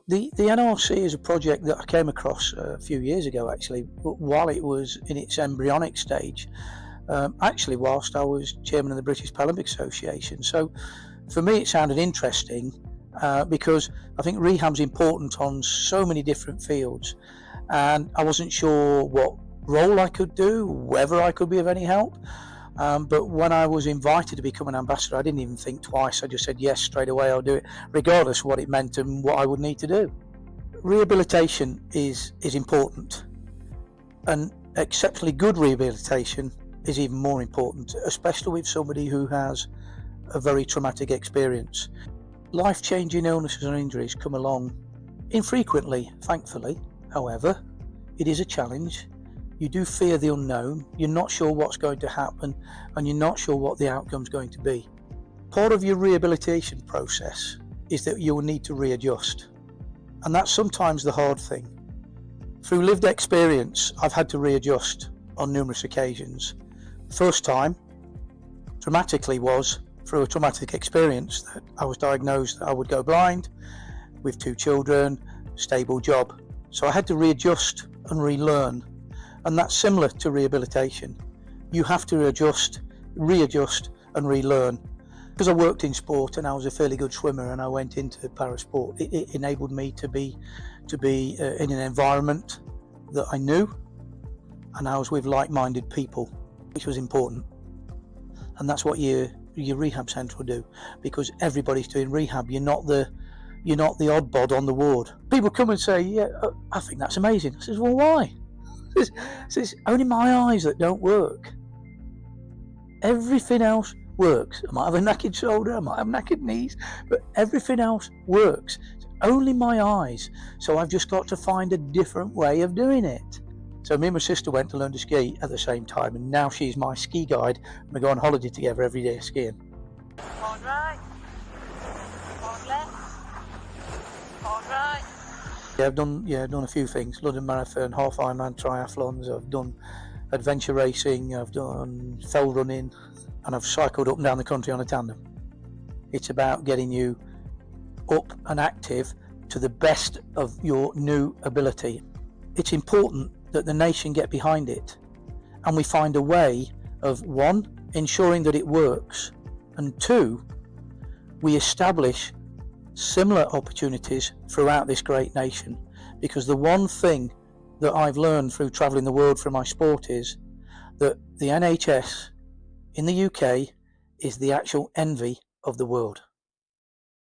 The NRC is a project that I came across a few years ago, actually, while it was in its embryonic stage, actually whilst I was chairman of the British Paralympic Association. So for me it sounded interesting because I think rehab's important on so many different fields, and I wasn't sure what role I could do, whether I could be of any help. But when I was invited to become an ambassador, I didn't even think twice. I just said yes straight away. I'll do it, regardless of what it meant and what I would need to do. Rehabilitation is important, and exceptionally good rehabilitation is even more important, especially with somebody who has a very traumatic experience. Life-changing illnesses and injuries come along infrequently, thankfully. However, it is a challenge. You do fear the unknown. You're not sure what's going to happen, and you're not sure what the outcome's going to be. Part of your rehabilitation process is that you will need to readjust, and that's sometimes the hard thing. Through lived experience, I've had to readjust on numerous occasions. The first time, dramatically, was through a traumatic experience that I was diagnosed that I would go blind with 2 children, stable job. So I had to readjust and relearn. And that's similar to rehabilitation. You have to readjust and relearn. Because I worked in sport and I was a fairly good swimmer, and I went into parasport, it enabled me to be in an environment that I knew, and I was with like-minded people, which was important. And that's what your rehab centre will do, because everybody's doing rehab. You're not the odd bod on the ward. People come and say, yeah, I think that's amazing. I says, well, why? It's only my eyes that don't work. Everything else works. I might have a knackered shoulder, I might have knackered knees, but everything else works. It's only my eyes. So I've just got to find a different way of doing it. So me and my sister went to learn to ski at the same time, and now she's my ski guide, and we go on holiday together every day skiing. Hold right, hold left, hold right. Yeah, I've done a few things. London Marathon, half Ironman triathlons. I've done adventure racing. I've done fell running, and I've cycled up and down the country on a tandem. It's about getting you up and active to the best of your new ability. It's important that the nation get behind it, and we find a way of, 1, ensuring that it works, and 2, we establish similar opportunities throughout this great nation. Because the one thing that I've learned through travelling the world for my sport is that the NHS in the UK is the actual envy of the world.